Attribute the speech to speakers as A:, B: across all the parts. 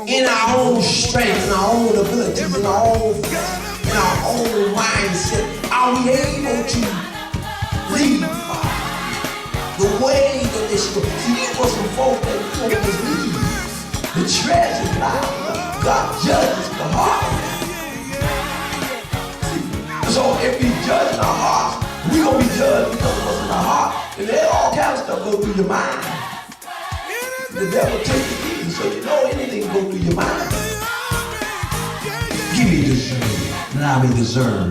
A: in our own strength, in our own abilities, in our own mindset, are we able to lead the way that they should go? See, these were some folks that don't just lead. The treasure lies. God judges the heart. So if He judges our hearts, we're going to be judged because of what's in our heart. And then all kinds of stuff go through your mind. The devil takes the key, so you know anything go through your mind. Give me discernment. Allow me to discern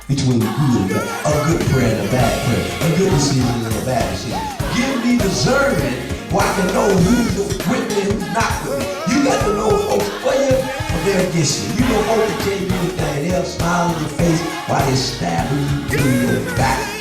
A: between good and bad, a good prayer and a bad prayer, a good decision and a bad decision. Give me discernment where I can know who's with me and who's not with me. You got to know folks for you or they're against you. You know folks that tell you anything, they'll smile in your face while they're stabbing you in your back.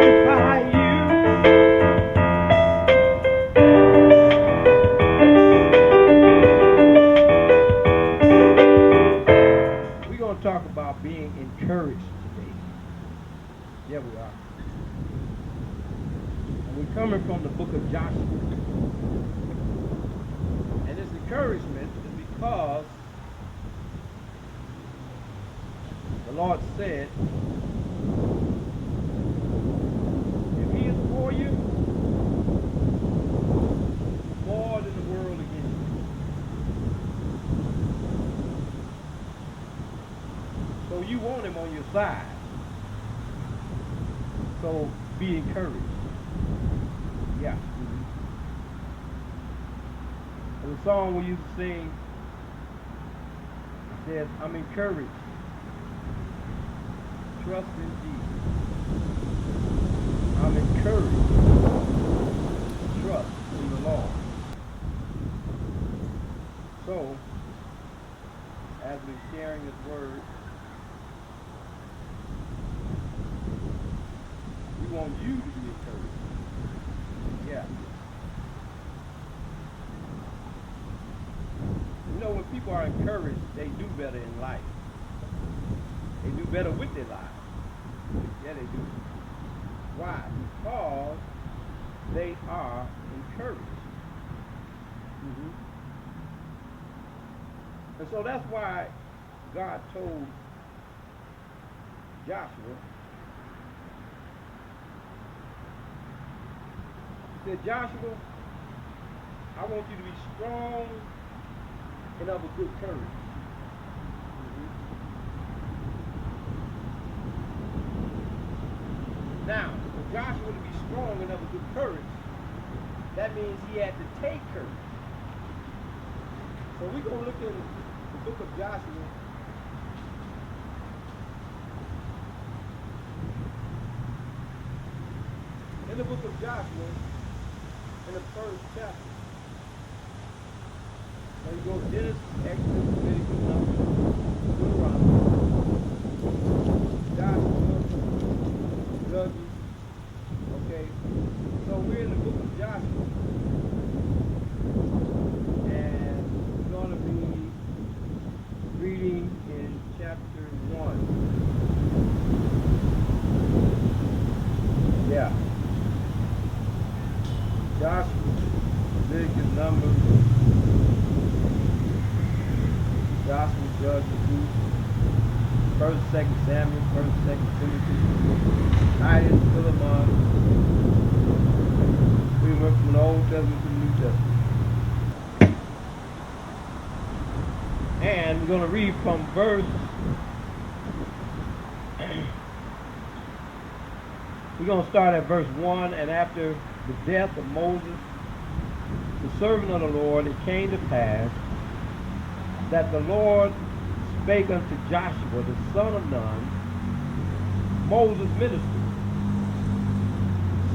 B: sanctify you. We're going to talk about being encouraged today. Yeah, we are. And we're coming from the book of Joshua. And this encouragement is because the Lord said, if he is for you, more than the world against you. So you want him on your side. So be encouraged. Yeah. And the song we used to sing, it says, I'm encouraged. Trust in Jesus. I'm encouraged. Trust in the Lord. So, as we're sharing his word, we want you to be encouraged. Yeah. You know, when people are encouraged, they do better in life. They do better with their lives. Yeah, they do. Why? Because they are encouraged. And so that's why God told Joshua, he said, Joshua, I want you to be strong and of a good courage. Now, for Joshua to be strong and of a good courage, that means he had to take courage. So we're going to look in the book of Joshua. In the book of Joshua, in the first chapter. So you go Genesis, Exodus, Leviticus, Numbers, Deuteronomy, Joshua, Judges. Okay, so we're in the book of Joshua, and we're going to be reading in chapter 1. Yeah. Joshua, Leviticus, Numbers, Joshua, Judges, Ruth, 1st, 2nd Samuel, 1st, 2nd Timothy, Titus, Philemon. We went from the Old Testament to the New Testament. And we're going to read from we're going to start at verse 1. And after the death of Moses, the servant of the Lord, it came to pass that the Lord spake unto Joshua, the son of Nun, Moses' minister,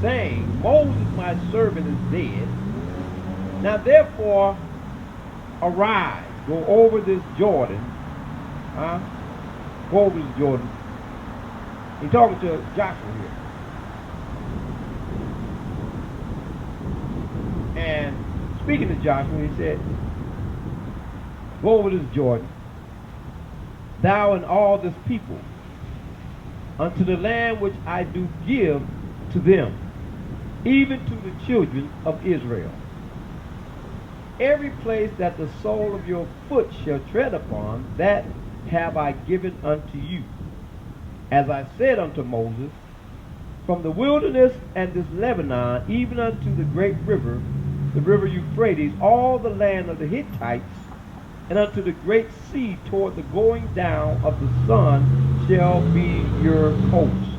B: saying, Moses my servant is dead. Now therefore arise, go over this Jordan. Go over this Jordan. He's talking to Joshua here. And speaking to Joshua, he said, go over this Jordan, thou and all this people, unto the land which I do give to them, even to the children of Israel. Every place that the sole of your foot shall tread upon, that have I given unto you. As I said unto Moses, from the wilderness and this Lebanon, even unto the great river, the river Euphrates, all the land of the Hittites, and unto the great sea toward the going down of the sun shall be your coast.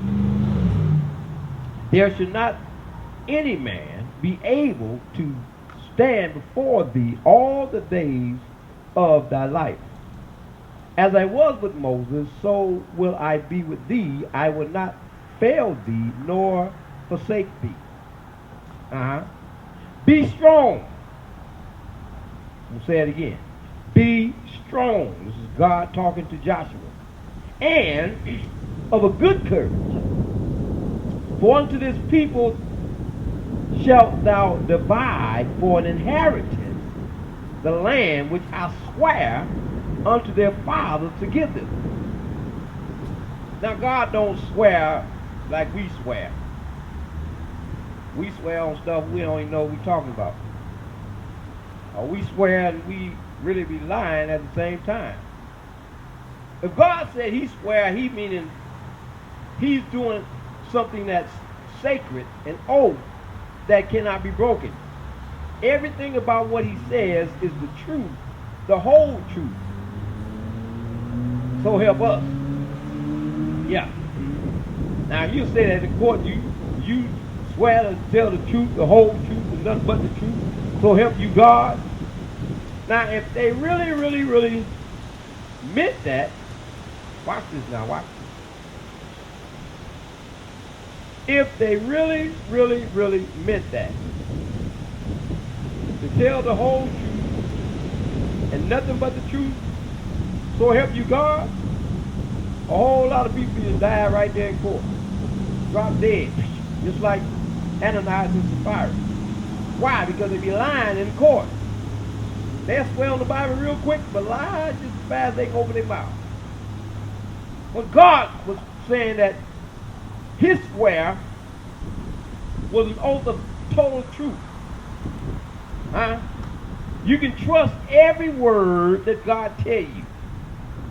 B: There shall not any man be able to stand before thee all the days of thy life. As I was with Moses, so will I be with thee. I will not fail thee, nor forsake thee. Be strong. We'll say it again. Be strong. This is God talking to Joshua. And of a good courage. For unto this people shalt thou divide for an inheritance the land which I swear unto their fathers to give them. Now God don't swear like we swear. We swear on stuff we don't even know what we're talking about. Or we swear and we really be lying at the same time. If God said he swear, he meaning he's doing something that's sacred, an oath that cannot be broken. Everything about what he says is the truth, the whole truth. So help us. Yeah. Now you say that in court, you swear to tell the truth, the whole truth, and nothing but the truth. So help you God. Now if they really, really, really meant that, watch this now, watch this. If they really, really, really meant that, to tell the whole truth and nothing but the truth, so help you God, a whole lot of people just die right there in court. Drop dead. Just like Ananias and Sapphira. Why? Because they be lying in court. They'll swear on the Bible real quick, but lie just as fast as they can open their mouth. But God was saying that his swear was an oath of total truth. Huh? You can trust every word that God tell you.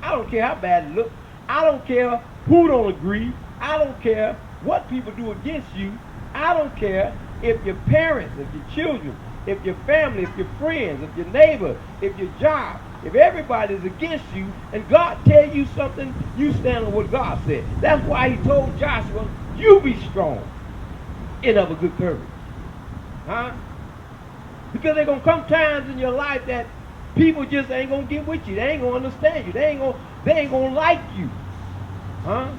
B: I don't care how bad it looks. I don't care who don't agree. I don't care what people do against you. I don't care if your parents, if your children, if your family, if your friends, if your neighbor, if your job, if everybody's against you and God tell you something, you stand on what God said. That's why he told Joshua, you be strong and of a good courage. Huh? Because there's going to come times in your life that people just ain't going to get with you. They ain't going to understand you. They ain't going to like you. Huh?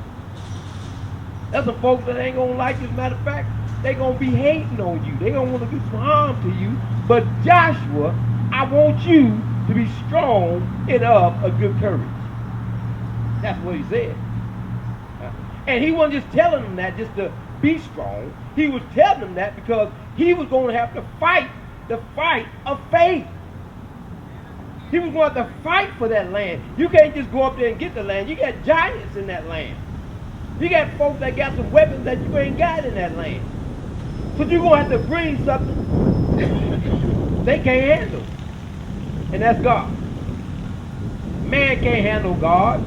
B: There's some folks that ain't going to like you. As a matter of fact, they going to be hating on you. They going to want to do some harm to you. But Joshua, I want you to be strong and of a good courage. That's what he said. And he wasn't just telling them that just to be strong. He was telling them that because he was going to have to fight the fight of faith. He was going to have to fight for that land. You can't just go up there and get the land. You got giants in that land. You got folks that got some weapons that you ain't got in that land. So you're going to have to bring something they can't handle. And that's God. Man can't handle God.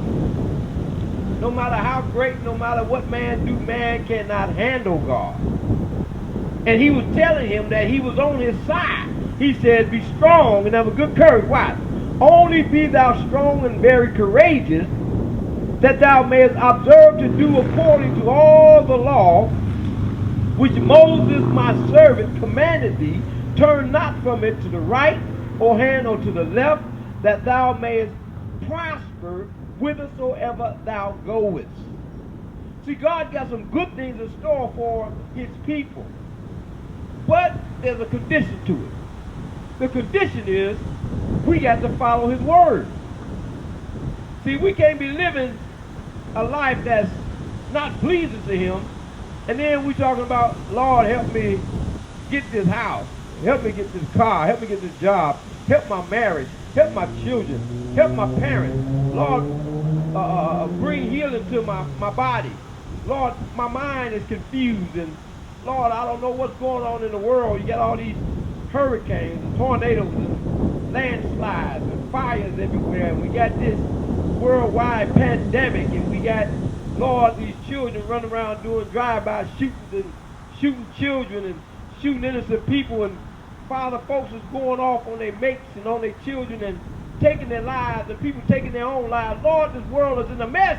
B: No matter how great, no matter what man do, man cannot handle God. And he was telling him that he was on his side. He said, be strong and have a good courage. Why? Only be thou strong and very courageous, that thou mayest observe to do according to all the law which Moses my servant commanded thee. Turn not from it to the right or hand or to the left, that thou mayest prosper whithersoever thou goest. See, God got some good things in store for his people. But there's a condition to it. The condition is we got to follow his word. See, we can't be living a life that's not pleasing to him, and then we talking about, Lord, help me get this house, help me get this car, help me get this job, help my marriage, help my children, help my parents. Lord, bring healing to my body. Lord, my mind is confused, and Lord, I don't know what's going on in the world. You got all these hurricanes and tornadoes and landslides and fires everywhere. And we got this worldwide pandemic, and we got, Lord, these children running around doing drive-by shootings and shooting children and shooting innocent people. And Father, folks is going off on their mates and on their children and taking their lives, and people taking their own lives. Lord, this world is in a mess.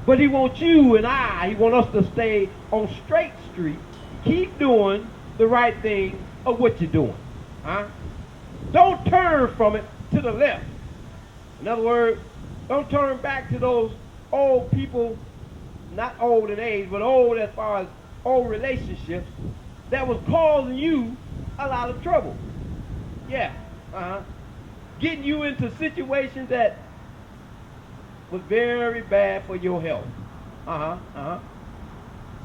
B: But he wants you and he wants us to stay on straight street. Keep doing the right thing of what you're doing. Huh? Don't turn from it to the left. In other words, don't turn back to those old people, not old in age, but old as far as old relationships that was causing you a lot of trouble. Yeah. Getting you into situations that was very bad for your health. So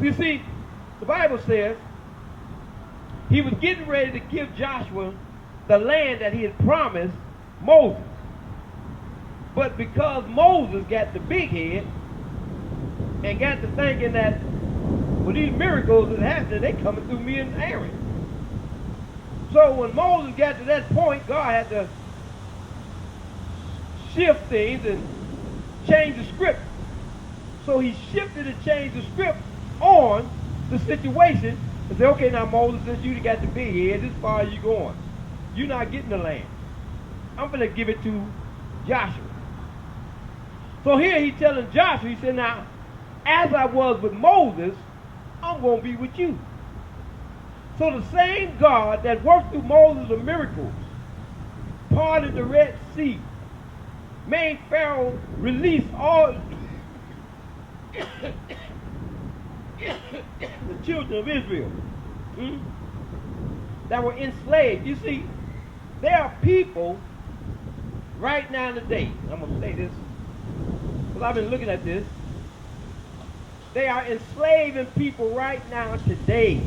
B: you see, the Bible says he was getting ready to give Joshua the land that he had promised Moses. But because Moses got the big head and got to thinking that, well, these miracles that happening, they coming through me and Aaron. So when Moses got to that point, God had to shift things and change the script. So he shifted and changed the script on the situation and said, okay, now Moses, since you got the big head, this far as you going. You're not getting the land. I'm going to give it to Joshua. So here he's telling Joshua, he said, now, as I was with Moses, I'm going to be with you. So the same God that worked through Moses the miracles, parted the Red Sea, made Pharaoh release all the children of Israel that were enslaved. You see, there are people right now today, I'm going to say this, because I've been looking at this, they are enslaving people right now today.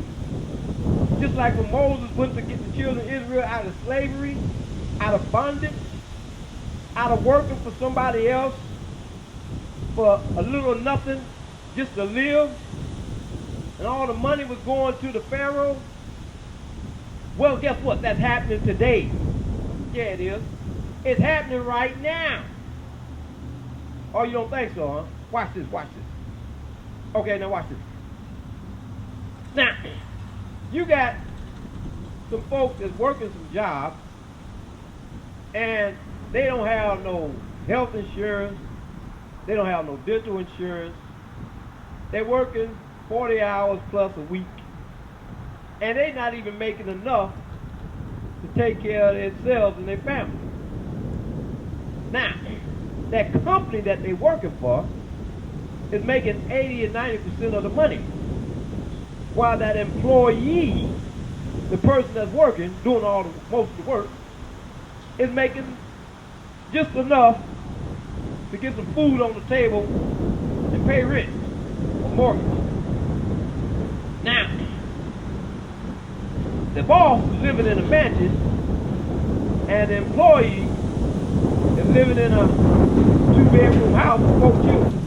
B: Just like when Moses went to get the children of Israel out of slavery, out of bondage, out of working for somebody else for a little or nothing just to live, and all the money was going to the Pharaoh. Well, guess what? That's happening today. Yeah, it is. It's happening right now. Oh, you don't think so, huh? Watch this, watch this. Okay, now watch this. Now, you got some folks that's working some jobs, and they don't have no health insurance, they don't have no dental insurance, they're working 40 hours plus a week, and they're not even making enough to take care of themselves and their family. Now, that company that they're working for is making 80 and 90% of the money, while that employee, the person that's working, doing most of the work, is making just enough to get some food on the table and pay rent or mortgage. Now, the boss is living in a mansion, and the employee is living in a 2-bedroom house with 4 children.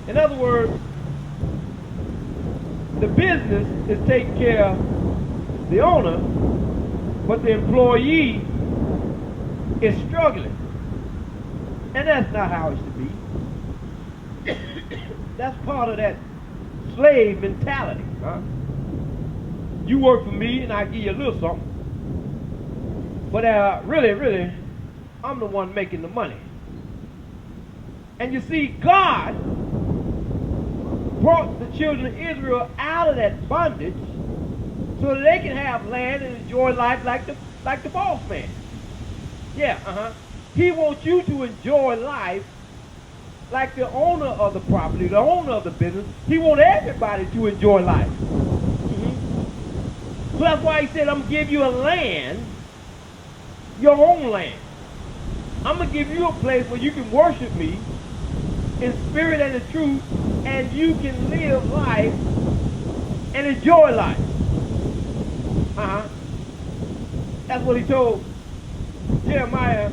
B: In other words, the business is taking care of the owner, but the employee is struggling. And that's not how it should be. That's part of that slave mentality. Huh? You work for me and I give you a little something. But really, I'm the one making the money. And you see, God brought the children of Israel out of that bondage so that they can have land and enjoy life like the boss man. Yeah, He wants you to enjoy life like the owner of the property, the owner of the business. He wants everybody to enjoy life. So that's why he said, I'm going to give you a land, your own land. I'm going to give you a place where you can worship me in spirit and in truth, and you can live life and enjoy life. That's what he told Jeremiah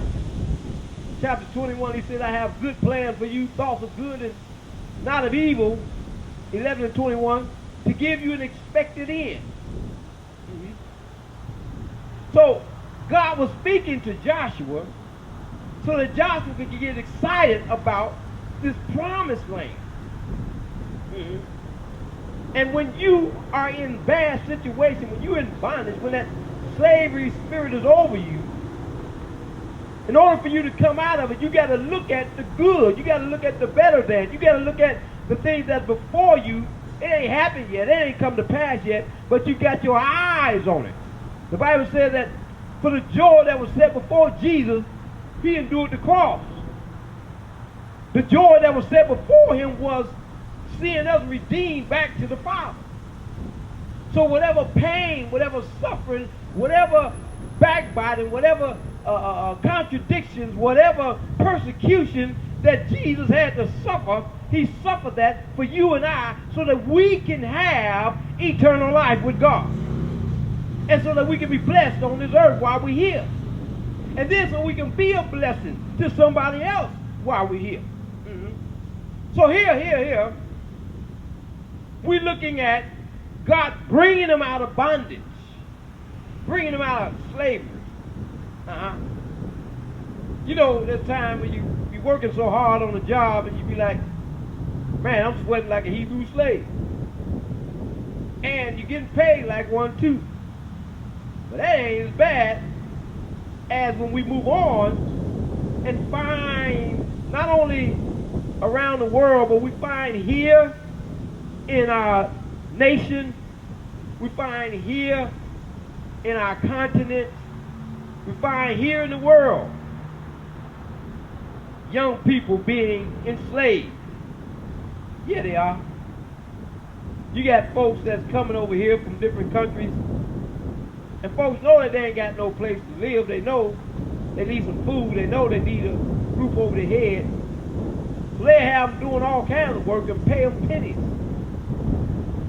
B: chapter 21. He said, I have good plans for you, thoughts of good and not of evil, 11 and 21, to give you an expected end. So God was speaking to Joshua so that Joshua could get excited about this promised land. And when you are in bad situation, when you're in bondage, when that slavery spirit is over you, in order for you to come out of it, you got to look at the good. You got to look at the better than. You got to look at the things that's before you. It ain't happened yet. It ain't come to pass yet, but you got your eyes on it. The Bible says that for the joy that was set before Jesus, he endured the cross. The joy that was set before him was seeing us redeemed back to the Father. So whatever pain, whatever suffering, whatever backbiting, whatever contradictions, whatever persecution that Jesus had to suffer, He suffered that for you and I so that we can have eternal life with God. And so that we can be blessed on this earth while we're here. And then so we can be a blessing to somebody else while we're here. So here, we're looking at God bringing them out of bondage, bringing them out of slavery. You know, there's time when you're working so hard on the job and you be like, man, I'm sweating like a Hebrew slave. And you're getting paid like one too. But that ain't as bad as when we move on and find not only around the world, but we find here in our nation, we find here in our continent, we find here in the world young people being enslaved. Yeah, they are. You got folks that's coming over here from different countries, and folks know that they ain't got no place to live. They know they need some food. They know they need a roof over their head. So they have them doing all kinds of work and pay them pennies.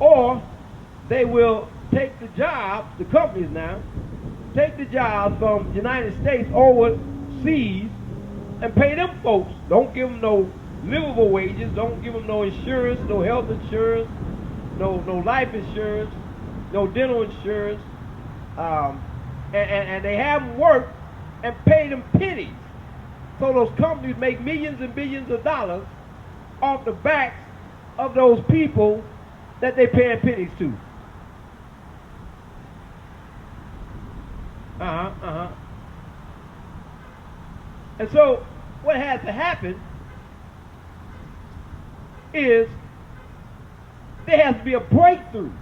B: Or they will take the jobs, the companies now, take the jobs from the United States overseas and pay them folks. Don't give them no livable wages. Don't give them no insurance, no health insurance, no life insurance, no dental insurance. And they have them work and pay them pennies. So those companies make millions and billions of dollars off the backs of those people that they paying pennies to. And so what has to happen is there has to be a breakthrough.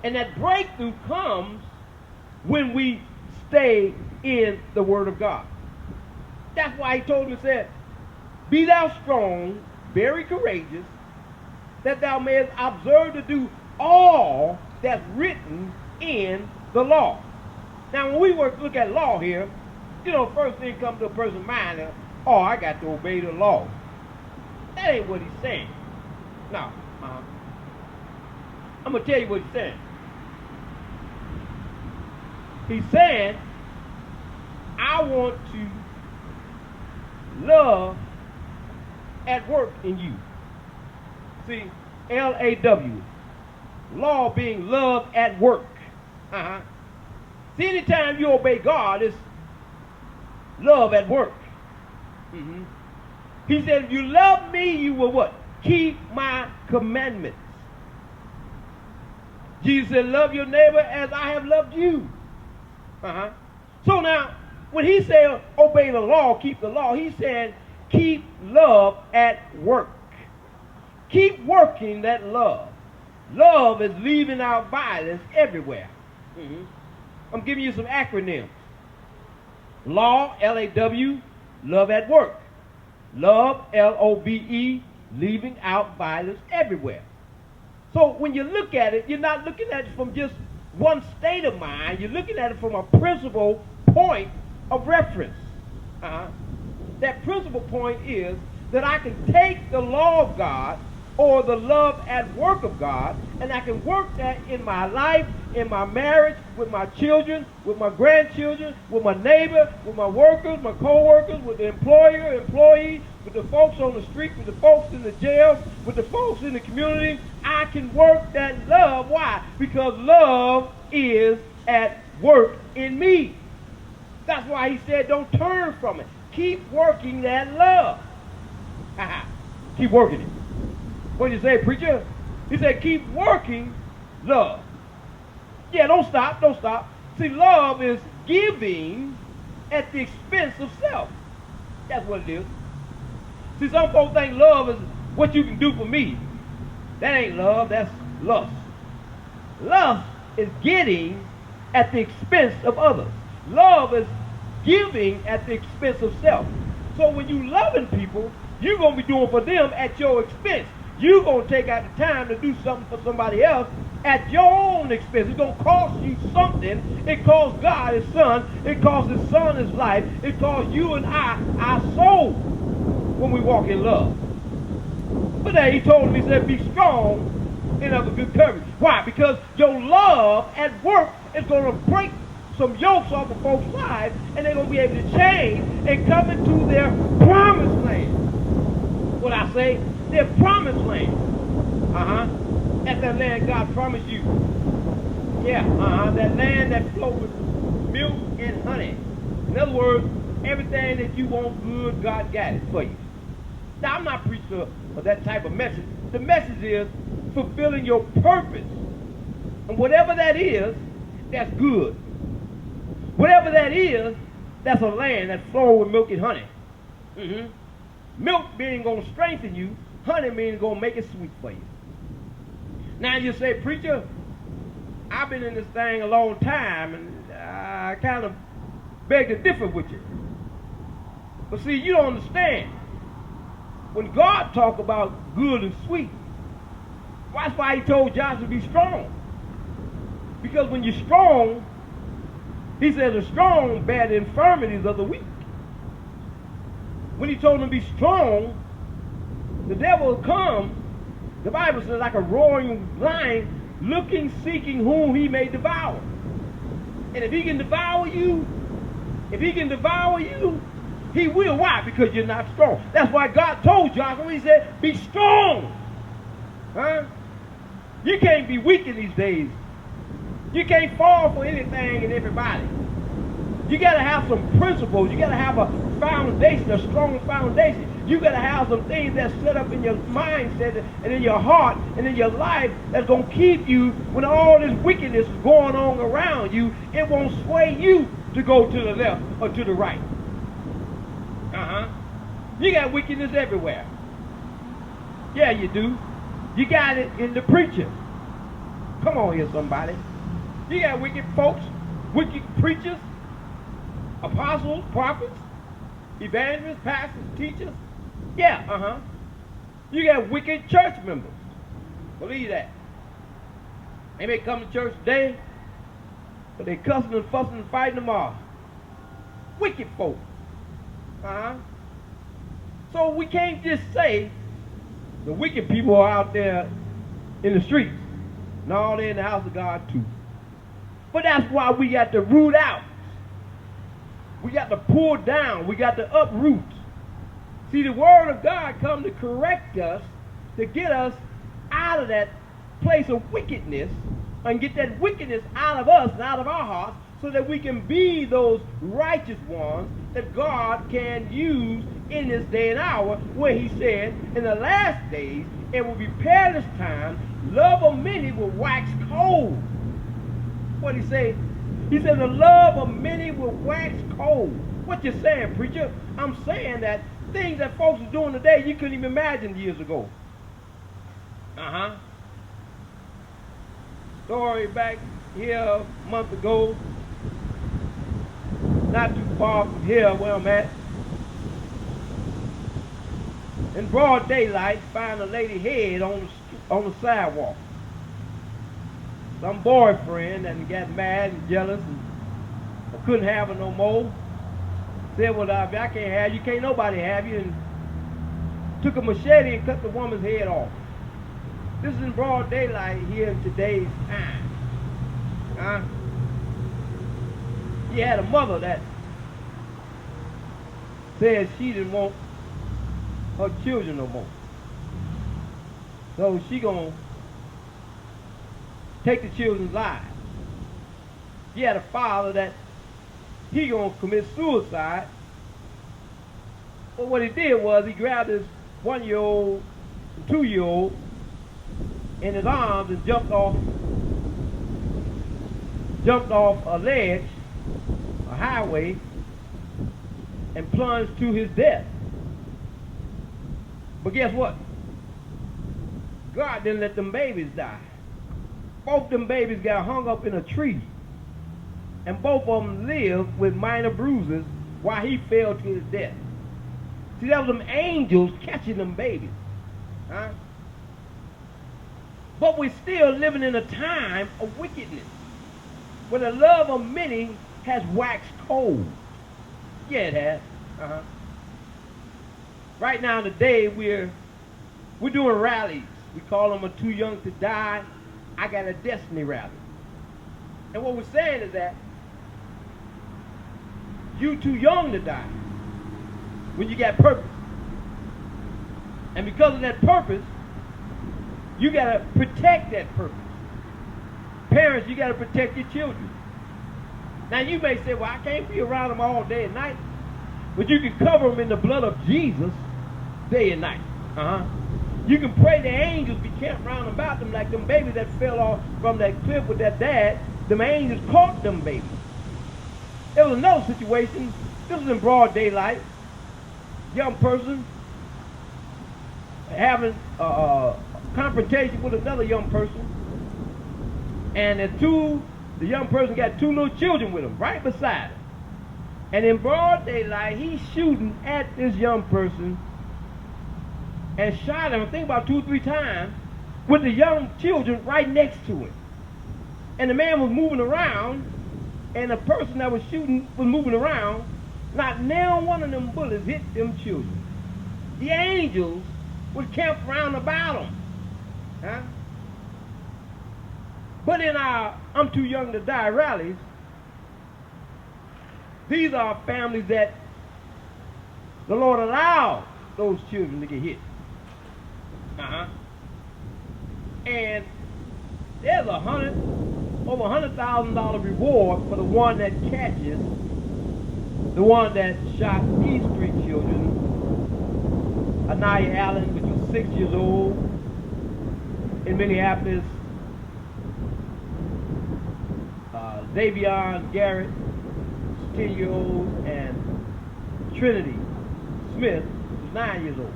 B: And that breakthrough comes when we stay in the Word of God. That's why he told me, said, be thou strong, very courageous, that thou mayest observe to do all that's written in the law. Now, when we look at law here, you know, first thing comes to a person's mind is, oh, I got to obey the law. That ain't what he's saying. No. I'm going to tell you what he's saying. He's saying, I want to love at work in you. See, L-A-W. Law being love at work. See, anytime you obey God, it's love at work. He said, if you love me, you will what? Keep my commandments. Jesus said, love your neighbor as I have loved you. So now, when he said obey the law, keep the law, he said keep love at work. Keep working that love. Love is leaving out violence everywhere. I'm giving you some acronyms. Law, L-A-W, love at work. Love, L-O-V-E, leaving out violence everywhere. So when you look at it, you're not looking at it from just one state of mind. You're looking at it from a principal point of reference. That principal point is that I can take the law of God or the love at work of God, and I can work that in my life, in my marriage, with my children, with my grandchildren, with my neighbor, with my workers, my co-workers, with the employer, employee, with the folks on the street, with the folks in the jail, with the folks in the community. I can work that love. Why? Because love is at work in me. That's why he said don't turn from it. Keep working that love. Keep working it. What did you say, preacher? He said keep working love. Yeah, don't stop, don't stop. See, love is giving at the expense of self. That's what it is. See, some folks think love is what you can do for me. That ain't love, that's lust. Lust is getting at the expense of others. Love is giving at the expense of self. So when you loving people, you're going to be doing for them at your expense. You're going to take out the time to do something for somebody else at your own expense. It's going to cost you something. It cost God his son. It cost his son his life. It cost you and I our soul. when we walk in love. But then he told me, he said, be strong and of a good courage. Why? Because your love at work is going to break some yokes off of folks' lives, and they're going to be able to change and come into their promised land. What I say? Their promised land. That's that land God promised you. Yeah, that land that flows with milk and honey. In other words, everything that you want good, God got it for you. Now, I'm not preaching of that type of message. The message is fulfilling your purpose. And whatever that is, that's good. Whatever that is, that's a land that flows with milk and honey. Milk being going to strengthen you, honey meaning going to make it sweet for you. Now you say, preacher, I've been in this thing a long time, and I kind of beg to differ with you. But see, you don't understand. When God talk about good and sweet, that's why he told Joshua to be strong. Because when you're strong, he said the strong bear the infirmities of the weak. When he told him to be strong, the devil will come, the Bible says, like a roaring lion, looking, seeking whom he may devour. And if he can devour you, he will. Why? Because you're not strong. That's why God told Joshua, he said, be strong. You can't be weak in these days. You can't fall for anything and everybody. You got to have some principles. You got to have a foundation, a strong foundation. You got to have some things that's set up in your mindset and in your heart and in your life that's going to keep you when all this wickedness is going on around you. It won't sway you to go to the left or to the right. You got wickedness everywhere. Yeah, you do. You got it in the preacher. Come on here, somebody. You got wicked folks, wicked preachers, apostles, prophets, evangelists, pastors, teachers. Yeah, You got wicked church members. Believe that. They may come to church today, but they cussing and fussing and fighting tomorrow. Wicked folk. So we can't just say the wicked people are out there in the streets. No, they're in the house of God too. But that's why we got to root out. We got to pull down. We got to uproot. See, the word of God come to correct us, to get us out of that place of wickedness and get that wickedness out of us and out of our hearts so that we can be those righteous ones that God can use in this day and hour, where he said, in the last days, it will be perilous times, love of many will wax cold. What did he say? He said, the love of many will wax cold. What you saying, preacher? I'm saying that things that folks are doing today, you couldn't even imagine years ago. Story back here a month ago, not too far from here where I'm at. In broad daylight, find a lady head on the sidewalk. Some boyfriend that got mad and jealous and couldn't have her no more. Said, well, I can't have you, can't nobody have you, and took a machete and cut the woman's head off. This is in broad daylight here in today's time. He had a mother that said she didn't want her children no more. So she gonna take the children's lives. He had a father that he gonna commit suicide. But what he did was he grabbed his 1-year-old and 2-year-old in his arms and jumped off a ledge, a highway, and plunged to his death. But guess what? God didn't let them babies die. Both them babies got hung up in a tree, and both of them lived with minor bruises while he fell to his death. See, that was them angels catching them babies. But we're still living in a time of wickedness, where the love of many has waxed cold. Yeah, it has. Right now today we're doing rallies. We call them a Too Young to Die. I Got a Destiny rally. And what we're saying is that you too young to die when you got purpose. And because of that purpose, you got to protect that purpose. Parents, you got to protect your children. Now you may say, well, I can't be around them all day and night. But you can cover them in the blood of Jesus day and night. You can pray the angels be camped round about them like them babies that fell off from that cliff with that dad. Them angels caught them babies. There was another situation. This was in broad daylight. Young person having a confrontation with another young person. And the young person got two little children with him right beside him. And in broad daylight, he's shooting at this young person and shot him, I think about 2 or 3 times, with the young children right next to him. And the man was moving around, and the person that was shooting was moving around. Not now one of them bullets hit them children. The angels would camp around about them. Huh? But in our I'm Too Young to Die rallies, these are families that the Lord allowed those children to get hit. And there's over $100,000 reward for the one that catches the one that shot these 3 children. Anaya Allen, which was 6 years old, in Minneapolis. Davion Garrett, 10-year-old, and Trinity Smith, who's 9 years old.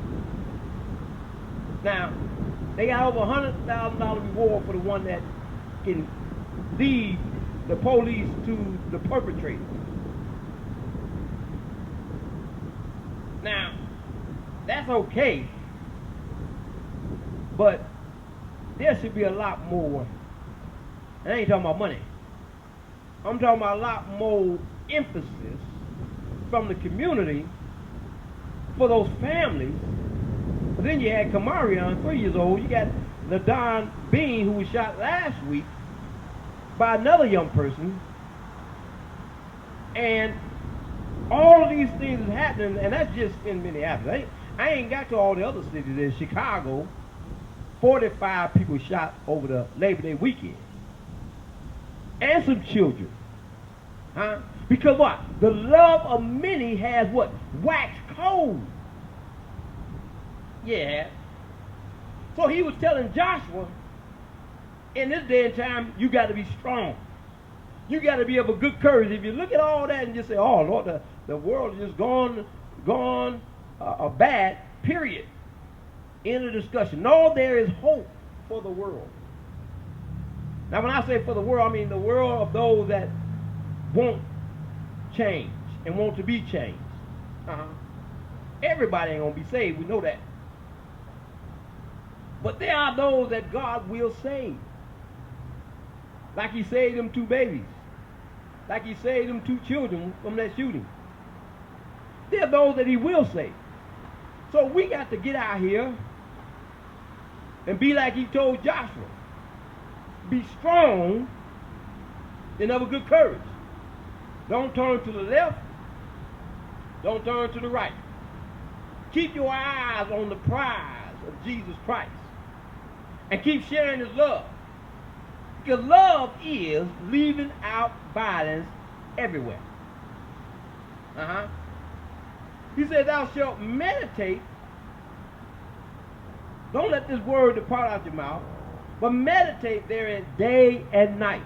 B: Now, they got over $100,000 reward for the one that can lead the police to the perpetrator. Now, that's okay, but there should be a lot more. And I ain't talking about money. I'm talking about a lot more emphasis from the community for those families. But then you had Kamarion, 3 years old. You got LaDon Bean, who was shot last week by another young person. And all of these things is happening, and that's just in Minneapolis. I ain't got to all the other cities. In Chicago, 45 people shot over the Labor Day weekend. And some children. Because what? The love of many has what? Waxed cold. Yeah. So he was telling Joshua, in this day and time, you got to be strong. You got to be of a good courage. If you look at all that and just say, oh, Lord, the world is just gone bad, period. End of discussion. No, there is hope for the world. Now, when I say for the world, I mean the world of those that won't change and want to be changed. Everybody ain't going to be saved. We know that. But there are those that God will save. Like he saved them 2 babies. Like he saved them 2 children from that shooting. There are those that he will save. So we got to get out here and be like he told Joshua. Be strong and of a good courage. Don't turn to the left. Don't turn to the right. Keep your eyes on the prize of Jesus Christ. And keep sharing his love. Because love is leaving out violence everywhere. He said, thou shalt meditate. Don't let this word depart out your mouth, but meditate therein day and night,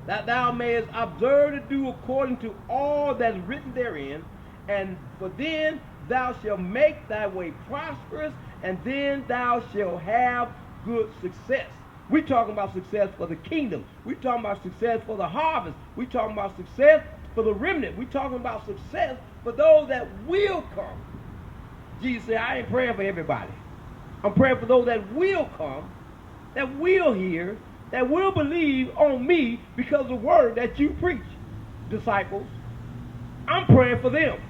B: that thou mayest observe to do according to all that is written therein, and for then thou shalt make thy way prosperous, and then thou shalt have good success. We're talking about success for the kingdom. We're talking about success for the harvest. We're talking about success for the remnant. We're talking about success for those that will come. Jesus said, I ain't praying for everybody. I'm praying for those that will come, that will hear, that will believe on me because of the word that you preach, disciples. I'm praying for them.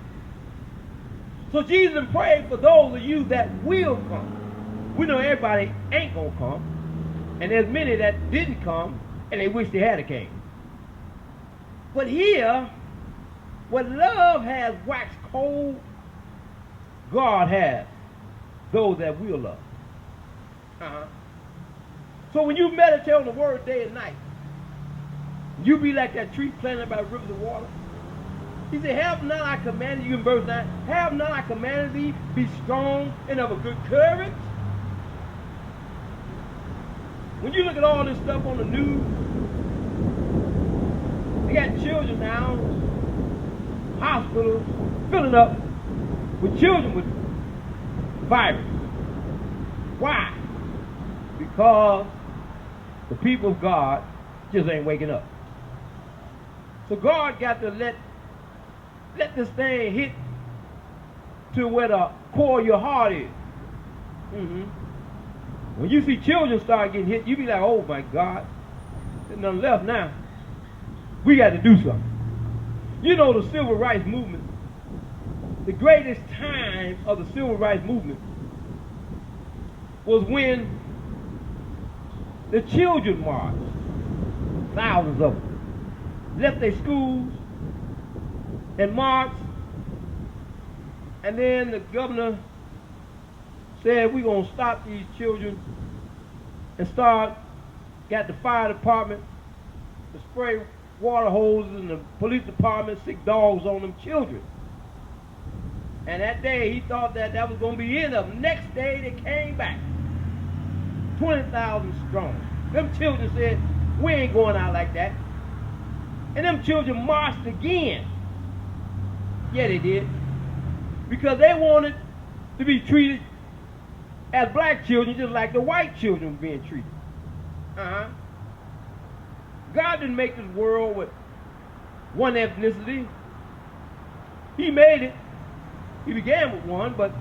B: So Jesus prayed for those of you that will come. We know everybody ain't going to come. And there's many that didn't come, and they wish they had came. But here, what love has waxed cold, God has those that will love. So when you meditate on the word day and night, you be like that tree planted by rivers of water. He said, have not I commanded you in verse 9, have not I commanded thee, be strong and of a good courage? When you look at all this stuff on the news, they got children now, hospitals filling up with children with virus. Why? Because the people of God just ain't waking up. So God got to let this thing hit to where the core of your heart is. When you see children start getting hit, you be like, oh my God, there's nothing left now. We got to do something. You know, the civil rights movement, the greatest time of the civil rights movement was when the children marched, thousands of them, left their schools and marched, and then the governor said, we're going to stop these children and got the fire department to spray water hoses and the police department sick dogs on them children. And that day he thought that was going to be the end of them. Next day they came back, 20,000 strong. Them children said, we ain't going out like that. And them children marched again. Yeah, they did. Because they wanted to be treated as black children just like the white children were being treated. God didn't make this world with one ethnicity. He made it. He began with one, but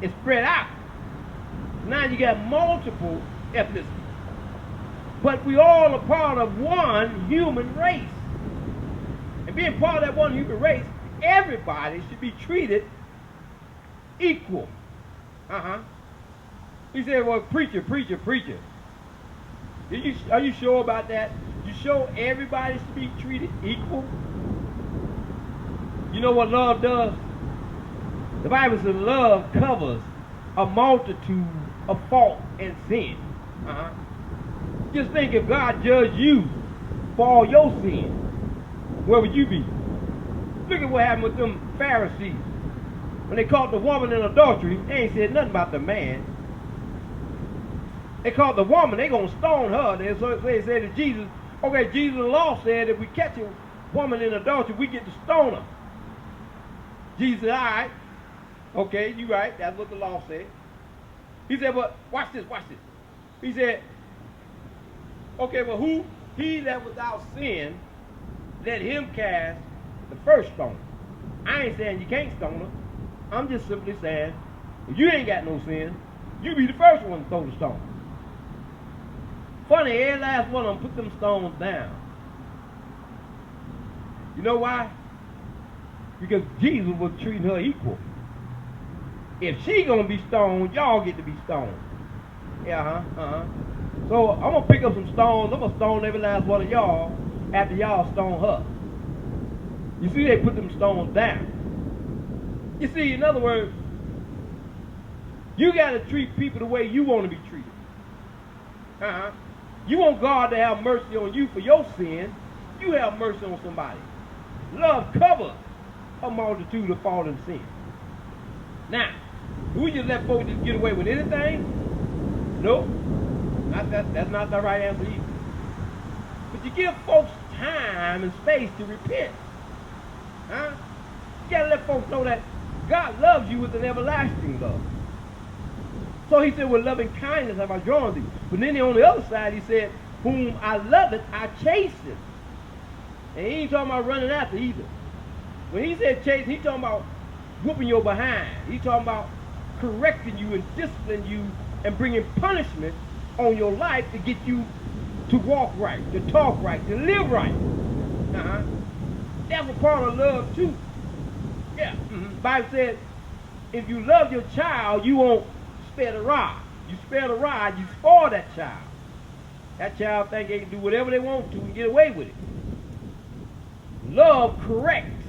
B: it spread out. Now you got multiple ethnicities. But we all are part of one human race. And being part of that one human race, everybody should be treated equal. He said, well, preacher. Are you sure about that? You sure everybody should be treated equal? You know what love does? The Bible says love covers a multitude of fault and sin. Just think, if God judged you for all your sins, where would you be? Look at what happened with them Pharisees. When they caught the woman in adultery, they ain't said nothing about the man. They caught the woman, they gonna stone her. They said to Jesus, okay, Jesus, the law said if we catch a woman in adultery, we get to stone her. Jesus said, all right, okay, you right, that's what the law said. He said, but watch this. He said, okay, well, he that without sin, let him cast the first stone. I ain't saying you can't stone her. I'm just simply saying, if you ain't got no sin, you be the first one to throw the stone. Funny, every last one of them put them stones down. You know why? Because Jesus was treating her equal. If she gonna be stoned, y'all get to be stoned. So I'm gonna pick up some stones. I'm gonna stone every last one of y'all after y'all stone her. You see, they put them stones down. You see, in other words, you gotta treat people the way you want to be treated. You want God to have mercy on you for your sin, you have mercy on somebody. Love covers a multitude of fallen sin. Now, do we just let folks just get away with anything? Nope. That's not the right answer either. But you give folks time and space to repent. You gotta let folks know that God loves you with an everlasting love. So he said, with loving kindness have I drawn thee. But then on the other side, he said, whom I love it, I chasten. And he ain't talking about running after either. When he said chasten, he talking about whooping your behind. He talking about correcting you and disciplining you and bringing punishment on your life to get you to walk right, to talk right, to live right. That's a part of love too. Yeah. Bible said, if you love your child, you won't spare the rod. You spare the rod, you spoil that child. That child think they can do whatever they want to and get away with it. Love corrects.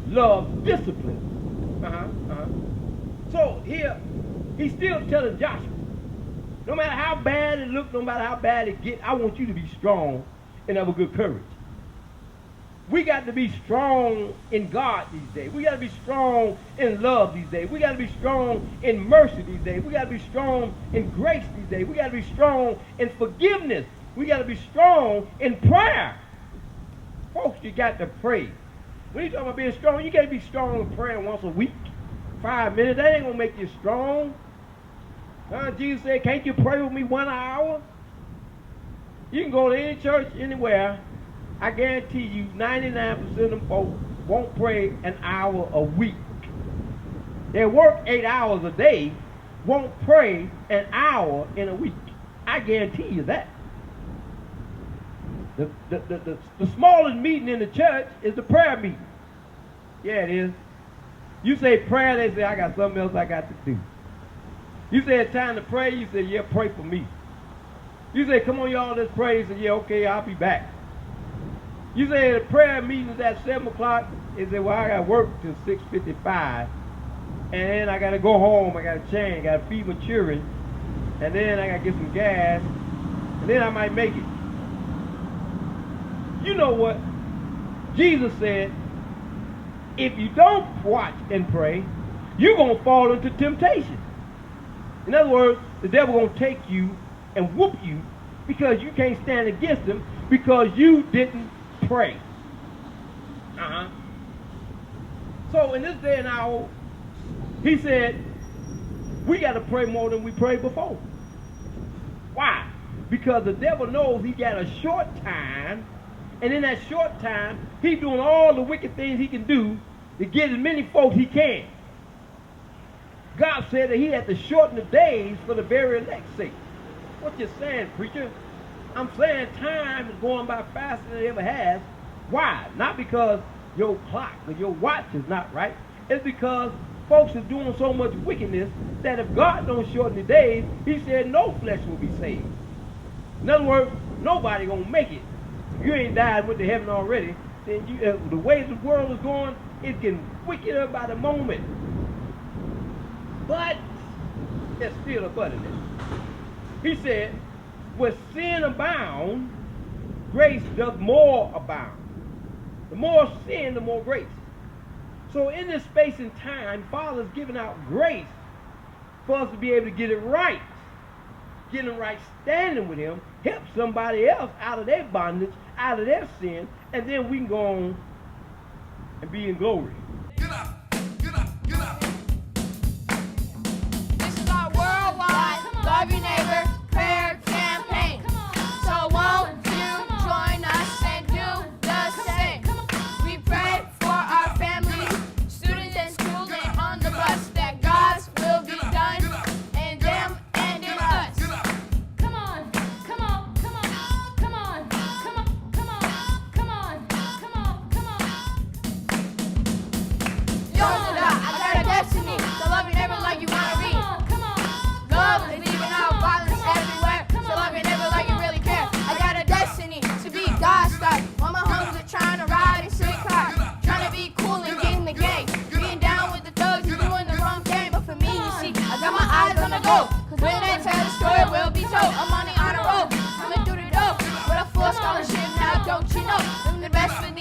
B: Love disciplines. So here, he's still telling Joshua, no matter how bad it looks, no matter how bad it gets, I want you to be strong and have a good courage. We got to be strong in God these days. We got to be strong in love these days. We got to be strong in mercy these days. We got to be strong in grace these days. We got to be strong in forgiveness. We got to be strong in prayer. Folks, you got to pray. When you talk about being strong, you got to be strong in prayer once a week. 5 minutes, that ain't going to make you strong. Jesus said, can't you pray with me 1 hour? You can go to any church, anywhere. I guarantee you 99% of them folks won't pray an hour a week. They work 8 hours a day, won't pray an hour in a week. I guarantee you that. The smallest meeting in the church is the prayer meeting. Yeah, it is. You say prayer, they say, I got something else I got to do. You say it's time to pray, you say, yeah, pray for me. You say, come on, y'all, let's pray. You say, yeah, okay, I'll be back. You say the prayer meeting is at 7 o'clock. They say, well, I got work till 6:55. And then I got to go home. I got to change. I got to feed my children. And then I got to get some gas. And then I might make it. You know what? Jesus said, if you don't watch and pray, you're going to fall into temptation. In other words, the devil going to take you and whoop you because you can't stand against him because you didn't pray. So in this day and hour, he said, we got to pray more than we prayed before. Why? Because the devil knows he got a short time, and in that short time, he's doing all the wicked things he can do to get as many folks he can. God said that he had to shorten the days for the very elect's sake. What you saying, preacher? I'm saying time is going by faster than it ever has. Why? Not because your clock or your watch is not right. It's because folks are doing so much wickedness that if God don't shorten the days, he said no flesh will be saved. In other words, nobody gonna make it. If you ain't died with the heaven already, then you, the way the world is going, it's getting wickeder by the moment. But there's still a but in it. He said, where sin abounds, grace does more abound. The more sin, the more grace. So in this space and time, Father's giving out grace for us to be able to get it right. Getting right standing with him, help somebody else out of their bondage, out of their sin, and then we can go on and be in glory.
C: Get up, get up, get up.
D: This is our worldwide Love Your Neighbor prayer campaign. So won't you join us and do the same? We pray for our families, students and schools and on the bus, that God's will be done in them and in us.
E: Come on, come on, come on, come on, come on, come on, come on, come on, come on.
D: Yo, I got a destiny to love your neighbor like you wanna be.
E: Come on,
D: Love is leaving out violence everywhere. So love your neighbor like you really care. I got a destiny to be God-style. All my homies are trying to ride in city car, trying to be cool and get in the game. Being down with the thugs and doing the wrong thing. But for me, you see, I got my eyes on the goal. Cause when they tell the story, it will be told. I'm on the honor roll, coming through the door with a full scholarship. Now don't you know, I'm the best for